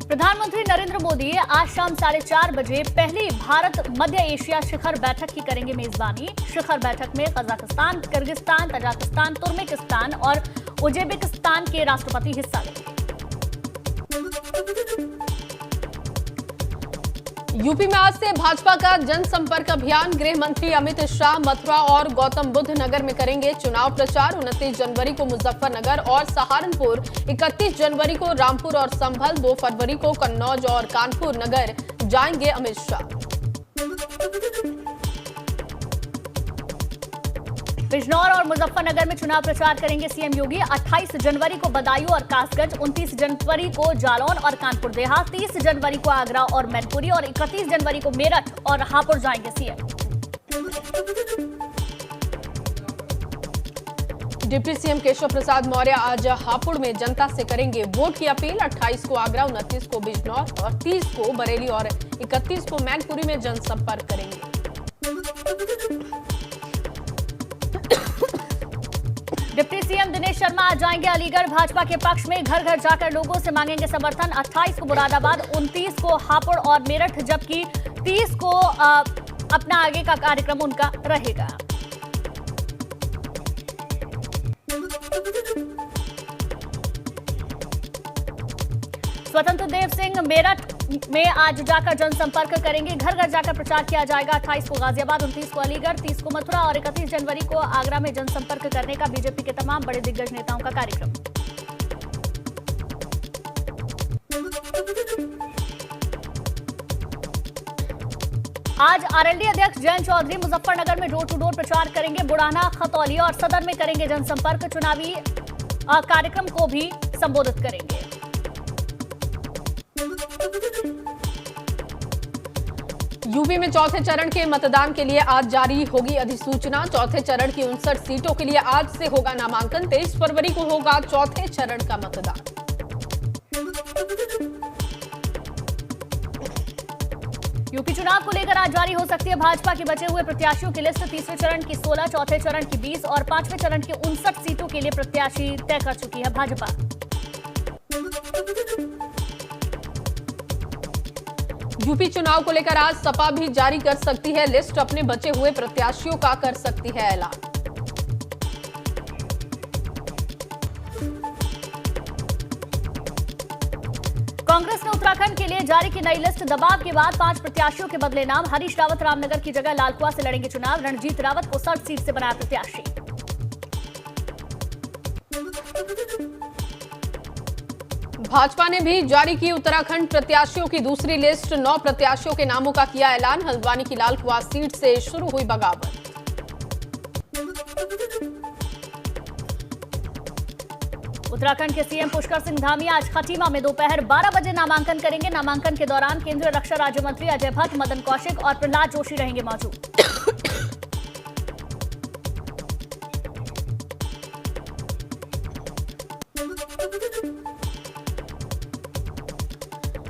प्रधानमंत्री नरेंद्र मोदी आज शाम 4:30 बजे पहली भारत मध्य एशिया शिखर बैठक की करेंगे मेजबानी। शिखर बैठक में कजाकिस्तान, किर्गिस्तान, तजाकिस्तान, तुर्कमेनिस्तान और उज्बेकिस्तान के राष्ट्रपति हिस्सा लेंगे। यूपी में आज से भाजपा का जनसंपर्क अभियान। गृह मंत्री अमित शाह मथुरा और गौतम बुद्ध नगर में करेंगे चुनाव प्रचार। 29 जनवरी को मुजफ्फरनगर और सहारनपुर, 31 जनवरी को रामपुर और संभल, 2 फरवरी को कन्नौज और कानपुर नगर जाएंगे अमित शाह। बिजनौर और मुजफ्फरनगर में चुनाव प्रचार करेंगे सीएम योगी। 28 जनवरी को बदायूं और कासगंज, 29 जनवरी को जालौन और कानपुर देहात, 30 जनवरी को आगरा और मैनपुरी और 31 जनवरी को मेरठ और हापुड़ जाएंगे CM. Deputy CM Keshav Prasad Maurya आज हापुड़ में जनता से करेंगे वोट की अपील। 28 को आगरा, 29 को बिजनौर और 30 को बरेली और 31 को मैनपुरी में जनसंपर्क करेंगे। डिप्टी सीएम दिनेश शर्मा आज जाएंगे अलीगढ़। भाजपा के पक्ष में घर घर जाकर लोगों से मांगेंगे समर्थन। 28 को मुरादाबाद, 29 को हापुड़ और मेरठ, जबकि 30 को अपना आगे का कार्यक्रम उनका रहेगा। स्वतंत्र देव सिंह मेरठ में आज जाकर जनसंपर्क करेंगे। घर घर जाकर प्रचार किया जाएगा। 28 को गाजियाबाद, 29 को अलीगढ़, 30 को मथुरा और 31 जनवरी को आगरा में जनसंपर्क करने का बीजेपी के तमाम बड़े दिग्गज नेताओं का कार्यक्रम। आज आरएलडी अध्यक्ष जयंत चौधरी मुजफ्फरनगर में डोर टू डोर प्रचार करेंगे। बुढ़ाना, खतौली और सदर में करेंगे जनसंपर्क। चुनावी कार्यक्रम को भी संबोधित करेंगे। यूपी में चौथे चरण के मतदान के लिए आज जारी होगी अधिसूचना। चौथे चरण की 59 सीटों के लिए आज से होगा नामांकन। 23 फरवरी को होगा चौथे चरण का मतदान। यूपी चुनाव को लेकर आज जारी हो सकती है भाजपा के बचे हुए प्रत्याशियों की लिस्ट। तीसरे चरण की 16, चौथे चरण की 20 और पांचवें चरण की 59 सीटों के लिए प्रत्याशी तय कर चुकी है भाजपा। यूपी चुनाव को लेकर आज सपा भी जारी कर सकती है लिस्ट। अपने बचे हुए प्रत्याशियों का कर सकती है ऐलान। कांग्रेस ने उत्तराखंड के लिए जारी की नई लिस्ट। दबाव के बाद 5 प्रत्याशियों के बदले नाम। हरीश रावत रामनगर की जगह लालकुआ से लड़ेंगे चुनाव। रणजीत रावत को 60 सीट से बनाया प्रत्याशी। भाजपा ने भी जारी की उत्तराखंड प्रत्याशियों की दूसरी लिस्ट। 9 प्रत्याशियों के नामों का किया ऐलान। हल्द्वानी की लालकुआ सीट से शुरू हुई बगावत। उत्तराखंड के सीएम पुष्कर सिंह धामी आज खटीमा में दोपहर 12 बजे नामांकन करेंगे। नामांकन के दौरान केंद्रीय रक्षा राज्य मंत्री अजय भट्ट, मदन कौशिक और प्रहलाद जोशी रहेंगे मौजूद।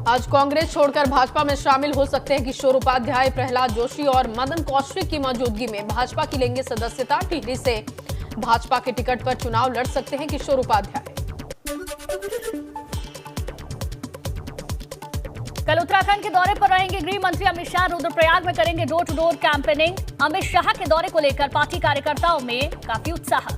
आज कांग्रेस छोड़कर भाजपा में शामिल हो सकते हैं किशोर उपाध्याय, प्रहलाद जोशी और मदन कौशिक की मौजूदगी में भाजपा की लेंगे सदस्यता। टिहरी से भाजपा के टिकट पर चुनाव लड़ सकते हैं किशोर उपाध्याय। कल उत्तराखंड के दौरे पर रहेंगे गृह मंत्री अमित शाह। रुद्रप्रयाग में करेंगे door to door campaigning. Amit Shah के दौरे को लेकर पार्टी कार्यकर्ताओं में काफी उत्साह।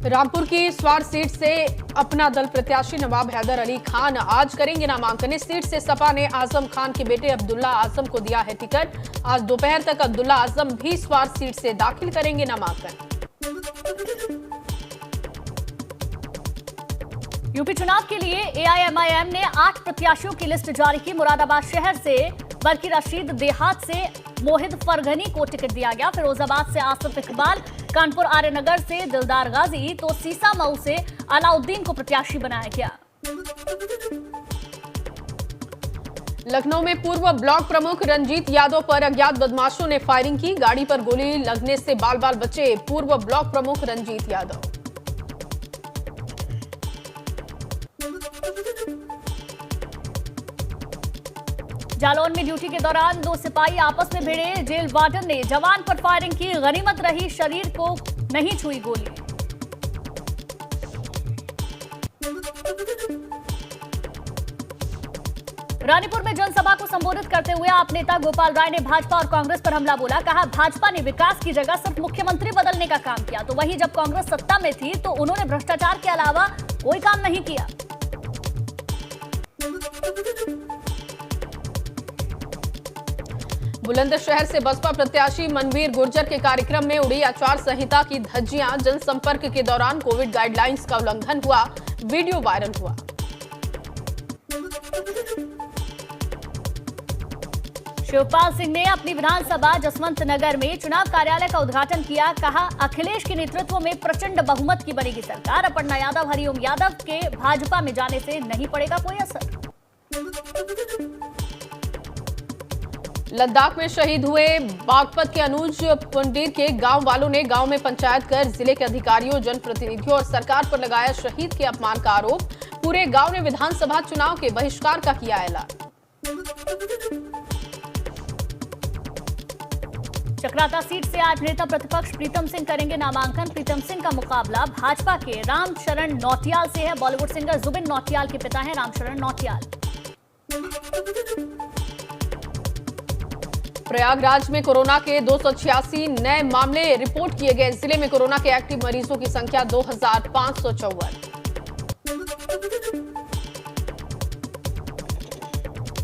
रामपुर की स्वार सीट से अपना दल प्रत्याशी नवाब हैदर अली खान आज करेंगे नामांकन। इस सीट से सपा ने आजम खान के बेटे अब्दुल्ला आजम को दिया है टिकट। आज दोपहर तक अब्दुल्ला आजम भी स्वार सीट से दाखिल करेंगे नामांकन। यूपी चुनाव के लिए एआईएमआईएम ने 8 प्रत्याशियों की लिस्ट जारी की। मुरादाबाद शहर से बरकी रशीद, देहात से मोहिद फरगनी को टिकट दिया गया। फिरोजाबाद से आसिफ इकबाल, कानपुर आर्यनगर से दिलदार गाजी तो सीसामऊ से अलाउद्दीन को प्रत्याशी बनाया गया। लखनऊ में पूर्व ब्लॉक प्रमुख रंजीत यादव पर अज्ञात बदमाशों ने फायरिंग की। गाड़ी पर गोली लगने से बाल बाल बचे पूर्व ब्लॉक प्रमुख रंजीत यादव। जालौन में ड्यूटी के दौरान 2 सिपाही आपस में भिड़े, जेल वार्डन ने जवान पर फायरिंग की, गनीमत रही शरीर को नहीं छुई गोली। रानीपुर में जनसभा को संबोधित करते हुए आप नेता गोपाल राय ने भाजपा और कांग्रेस पर हमला बोला। कहा, भाजपा ने विकास की जगह सिर्फ मुख्यमंत्री बदलने का काम किया, तो वहीं जब कांग्रेस सत्ता में थी तो उन्होंने भ्रष्टाचार के अलावा कोई काम नहीं किया। बुलंदशहर से बसपा प्रत्याशी मनवीर गुर्जर के कार्यक्रम में उड़ी आचार संहिता की धज्जियां। जनसंपर्क के दौरान कोविड गाइडलाइंस का उल्लंघन हुआ, वीडियो वायरल हुआ। शिवपाल सिंह ने अपनी विधानसभा जसवंत नगर में चुनाव कार्यालय का उद्घाटन किया। कहा, अखिलेश के नेतृत्व में प्रचंड बहुमत की बनेगी सरकार। अपर्णा यादव, हरिओम यादव के भाजपा में जाने से नहीं पड़ेगा कोई असर। लद्दाख में शहीद हुए बागपत के अनुज पंडिर के गांव वालों ने गांव में पंचायत कर जिले के अधिकारियों, जनप्रतिनिधियों और सरकार पर लगाया शहीद के अपमान का आरोप। पूरे गांव ने विधानसभा चुनाव के बहिष्कार का किया ऐलान। चक्राता सीट से आज नेता प्रतिपक्ष प्रीतम सिंह करेंगे नामांकन। प्रीतम सिंह का मुकाबला भाजपा के रामशरण नौटियाल से है। बॉलीवुड सिंगर जुबिन नौटियाल के पिता हैं रामशरण नौटियाल। प्रयागराज में कोरोना के 286 नए मामले रिपोर्ट किए गए। जिले में कोरोना के एक्टिव मरीजों की संख्या 2554।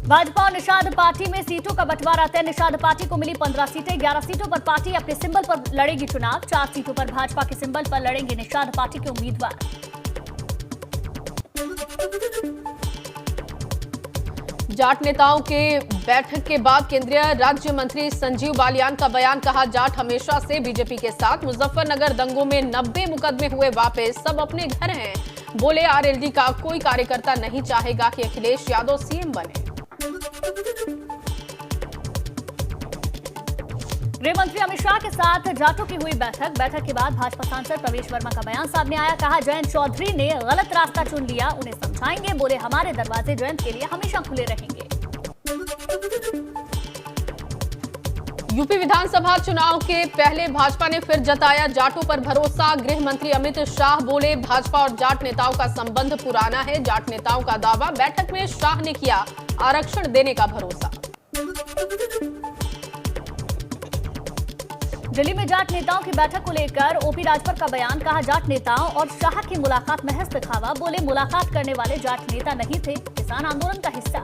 भाजपा और निषाद पार्टी में सीटों का बंटवारा तय। निषाद पार्टी को मिली 15 सीटें। 11 सीटों पर पार्टी अपने सिंबल पर लड़ेगी चुनाव। 4 सीटों पर भाजपा के सिंबल पर लड़ेंगे निषाद पार्टी के उम्मीदवार। जाट नेताओं के बैठक के बाद केंद्रीय राज्य मंत्री संजीव बालियान का बयान। कहा, जाट हमेशा से बीजेपी के साथ। मुजफ्फरनगर दंगों में 90 मुकदमे हुए वापस, सब अपने घर हैं। बोले, आरएलडी का कोई कार्यकर्ता नहीं चाहेगा कि अखिलेश यादव सीएम बने। गृह मंत्री अमित शाह के साथ जाटों की हुई बैठक के बाद भाजपा सांसद प्रवेश वर्मा का बयान सामने आया। कहा, जयंत चौधरी ने गलत रास्ता चुन लिया, उन्हें समझाएंगे। बोले, हमारे दरवाजे जयंत के लिए हमेशा खुले रहेंगे। यूपी विधानसभा चुनाव के पहले भाजपा ने फिर जताया जाटों पर भरोसा। गृह मंत्री अमित शाह बोले, भाजपा और जाट नेताओं का संबंध पुराना है। जाट नेताओं का दावा। बैठक में शाह ने किया आरक्षण देने का भरोसा। दिल्ली में जाट नेताओं की बैठक को लेकर ओपी राजभर का बयान। कहा, जाट नेताओं और शाह की मुलाकात महज दिखावा। बोले, मुलाकात करने वाले जाट नेता नहीं थे, किसान आंदोलन का हिस्सा।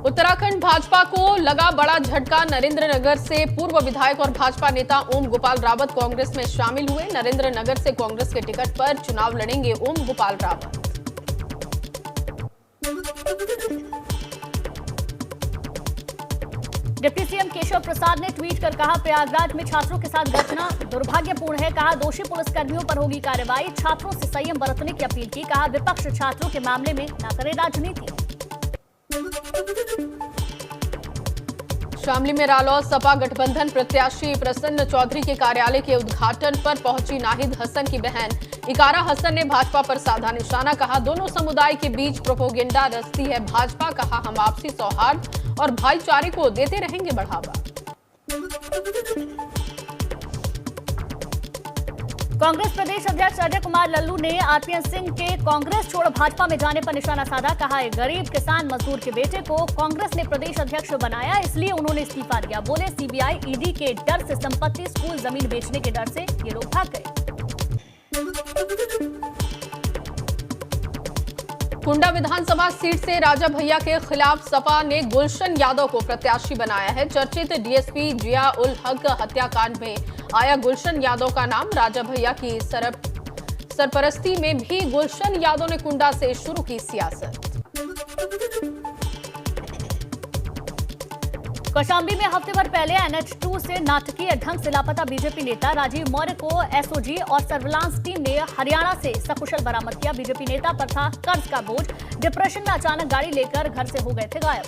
उत्तराखंड भाजपा को लगा बड़ा झटका। नरेंद्रनगर से पूर्व विधायक और भाजपा नेता ओम गोपाल रावत कांग्रेस में शामिल हुए। नरेंद्रनगर से कांग्रेस के टिकट पर चुनाव लड़ेंगे ओम गोपाल रावत। डिप्टी सीएम केशव प्रसाद ने ट्वीट कर कहा, प्रयागराज में छात्रों के साथ घटना दुर्भाग्यपूर्ण है। कहा, दोषी पुलिसकर्मियों पर होगी कार्रवाई। छात्रों से संयम बरतने की अपील की। कहा, विपक्ष छात्रों के मामले में न करे राजनीति। शामली में रालोद सपा गठबंधन प्रत्याशी प्रसन्न चौधरी के कार्यालय के उद्घाटन पर पहुंची नाहिद हसन की बहन इकारा हसन ने भाजपा पर साधा निशाना। कहा, दोनों समुदाय के बीच प्रोपोगेंडा रचती है भाजपा। कहा, हम आपसी सौहार्द और भाईचारे को देते रहेंगे बढ़ावा। कांग्रेस प्रदेश अध्यक्ष अजय कुमार लल्लू ने आरपीएन सिंह के कांग्रेस छोड़ भाजपा में जाने पर निशाना साधा। कहा, एक गरीब किसान मजदूर के बेटे को कांग्रेस ने प्रदेश अध्यक्ष बनाया, इसलिए उन्होंने इस्तीफा दिया। बोले, सीबीआई ईडी के डर से संपत्ति, स्कूल, जमीन बेचने के डर से ये लोग भाग गए। कुंडा विधानसभा सीट से राजा भैया के खिलाफ सपा ने गुलशन यादव को प्रत्याशी बनाया है। चर्चित डीएसपी जिया उल हक हत्याकांड में आया गुलशन यादव का नाम। राजा भैया की सरपरस्ती में भी गुलशन यादव ने कुंडा से शुरू की सियासत। कौशाम्बी में हफ्ते भर पहले NH2 से नाटकीय ढंग से लापता बीजेपी नेता राजीव मौर्य को एसओजी और सर्विलांस टीम ने हरियाणा से सकुशल बरामद किया। बीजेपी नेता पर था कर्ज का बोझ। डिप्रेशन में अचानक गाड़ी लेकर घर से हो गए थे गायब।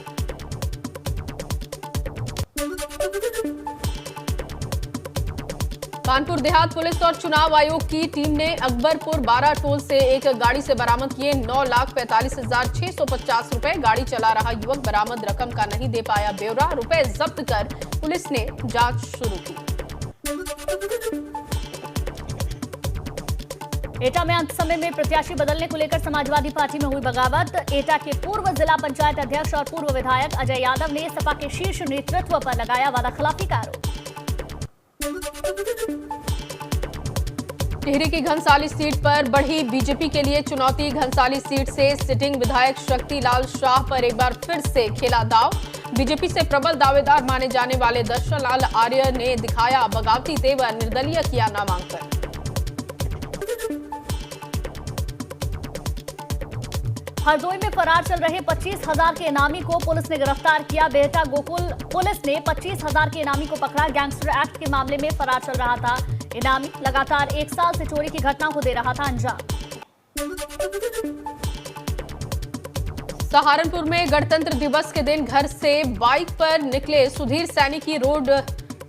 कानपुर देहात पुलिस और चुनाव आयोग की टीम ने अकबरपुर 12 टोल से एक गाड़ी से बरामद किए 9,45,650 रुपए। गाड़ी चला रहा युवक बरामद रकम का नहीं दे पाया ब्यौरा। रुपए जब्त कर पुलिस ने जांच शुरू की। एटा में अंत समय में प्रत्याशी बदलने को लेकर समाजवादी पार्टी में हुई बगावत। एटा के पूर्व जिला पंचायत अध्यक्ष और पूर्व विधायक अजय यादव ने सपा के शीर्ष नेतृत्व पर लगाया वादाखिलाफी का आरोप। टिहरी की घनसाली सीट पर बढ़ी बीजेपी के लिए चुनौती। घनसाली सीट से सिटिंग विधायक शक्तिलाल शाह पर एक बार फिर से खेला दांव। बीजेपी से प्रबल दावेदार माने जाने वाले दर्शनलाल आर्य ने दिखाया बगावती तेवर, निर्दलीय किया नामांकन। हरदोई में फरार चल रहे 25,000 के इनामी को पुलिस ने गिरफ्तार किया। बेहटा गोकुल पुलिस ने 25,000 के इनामी को पकड़ा। गैंगस्टर एक्ट के मामले में फरार चल रहा था इनामी। लगातार 1 साल से चोरी की घटना को दे रहा था अंजाम। सहारनपुर में गणतंत्र दिवस के दिन घर से बाइक पर निकले सुधीर सैनी की रोड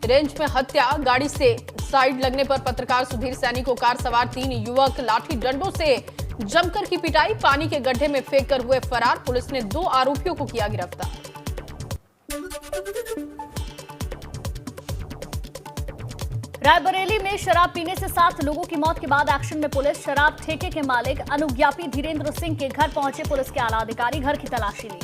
रेंज में हत्या। गाड़ी से साइड लगने पर पत्रकार सुधीर सैनी को कार सवार 3 युवक लाठी डंडों से जमकर की पिटाई, पानी के गड्ढे में फेंक कर हुए फरार। पुलिस ने 2 आरोपियों को किया गिरफ्तार। रायबरेली में शराब पीने से 7 लोगों की मौत के बाद एक्शन में पुलिस। शराब ठेके के मालिक अनुज्ञापी धीरेन्द्र सिंह के घर पहुंचे पुलिस के आला अधिकारी, घर की तलाशी ली।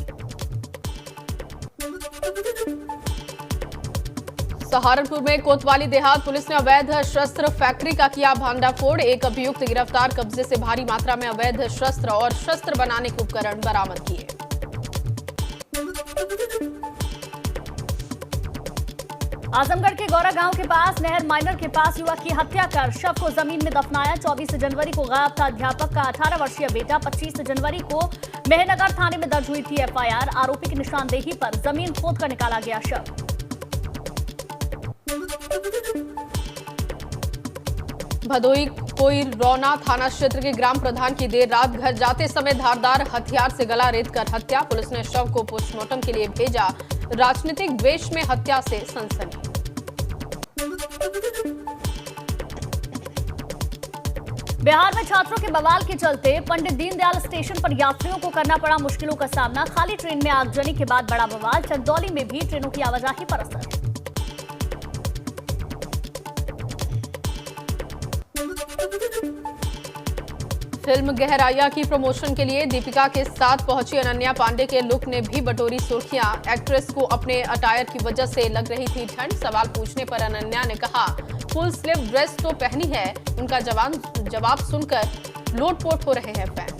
सहारनपुर में कोतवाली देहात पुलिस ने अवैध शस्त्र फैक्ट्री का किया भांडाफोड़। एक अभियुक्त गिरफ्तार, कब्जे से भारी मात्रा में अवैध शस्त्र और शस्त्र बनाने के उपकरण बरामद किए। आजमगढ़ के गौरा गांव के पास नहर माइनर के पास युवक की हत्या कर शव को जमीन में दफनाया। 24 जनवरी को गायब था अध्यापक का 18 वर्षीय बेटा। 25 जनवरी को मेहनगर थाने में दर्ज हुई थी एफआईआर। आरोपी की निशानदेही पर जमीन खोद कर निकाला गया शव। भदोई कोइरौना थाना क्षेत्र के ग्राम प्रधान की देर रात घर जाते समय धारदार हथियार से गला रेतकर हत्या। पुलिस ने शव को पोस्टमार्टम के लिए भेजा। राजनीतिक द्वेष में हत्या से सनसनी। बिहार में छात्रों के बवाल के चलते पंडित दीनदयाल स्टेशन पर यात्रियों को करना पड़ा मुश्किलों का सामना। खाली ट्रेन में आगजनी के बाद बड़ा बवाल। चंदौली में भी ट्रेनों की आवाजाही पर असर। फिल्म गहराइया की प्रमोशन के लिए दीपिका के साथ पहुंची अनन्या पांडे के लुक ने भी बटोरी सुर्खियां। एक्ट्रेस को अपने अटायर की वजह से लग रही थी ठंड। सवाल पूछने पर अनन्या ने कहा फुल स्लीव ड्रेस तो पहनी है। उनका जवाब सुनकर लोटपोट हो रहे हैं फैंस।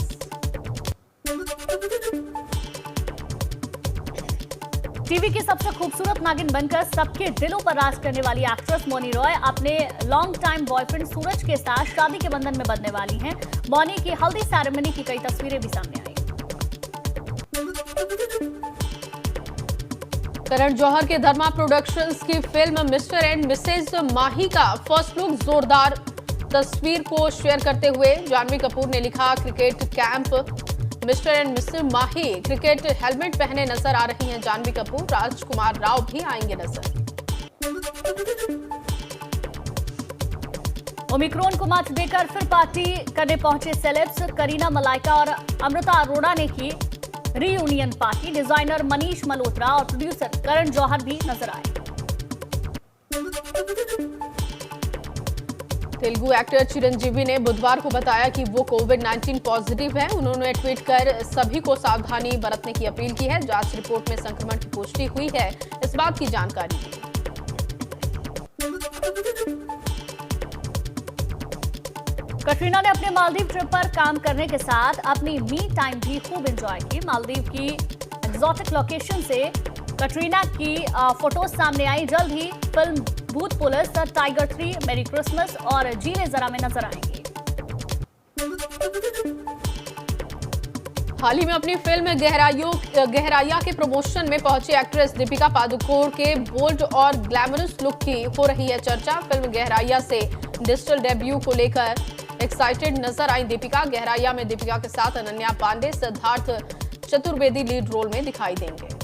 टीवी की सबसे खूबसूरत नागिन बनकर सबके दिलों पर राज करने वाली एक्ट्रेस मौनी रॉय अपने लॉन्ग टाइम बॉयफ्रेंड सूरज के साथ शादी के बंधन में बंधने वाली हैं। मौनी की हल्दी सेरेमनी की कई तस्वीरें भी सामने आई। करण जौहर के धर्मा प्रोडक्शंस की फिल्म मिस्टर एंड मिसेज माही का फर्स्ट लुक जोरदार तस्वीर को शेयर करते हुए जानवी कपूर ने लिखा cricket camp mister and Mrs Mahi cricket helmet पहने नजर आ रही हैं जानवी कपूर। राजकुमार राव भी आएंगे नजर। ओमिक्रॉन को मात देकर फिर पार्टी करने पहुंचे सेलेब्स। करीना मलाइका और अमृता अरोड़ा ने की reunion party. Designer Manish Malhotra और प्रोड्यूसर करण जौहर भी नजर आए। तेलुगु एक्टर चिरंजीवी ने बुधवार को बताया कि वो कोविड-19 पॉजिटिव हैं। उन्होंने ट्वीट कर सभी को सावधानी बरतने की अपील की है। जांच रिपोर्ट में संक्रमण की पुष्टि हुई है, इस बात की जानकारी दी। कटरीना ने अपने मालदीव ट्रिप पर काम करने के साथ अपनी मी टाइम भी खूब एंजॉय की। मालदीव की एक्सोटिक लोकेशन से कटरीना की फोटोज सामने आई। जल्द ही फिल्म भूत पुलिस, द टाइगर 3, मेरी क्रिसमस और जीने जरा में नजर आएंगी। हाल ही में अपनी फिल्म गहराइया के प्रमोशन में पहुंची एक्ट्रेस दीपिका पादुकोण के बोल्ड और ग्लैमरस लुक की हो रही है चर्चा। फिल्म गहराइया से डिजिटल डेब्यू को लेकर एक्साइटेड नजर आई दीपिका। गहराइया में दीपिका के साथ अनन्या पांडे, सिद्धार्थ चतुर्वेदी लीड रोल में दिखाई देंगे।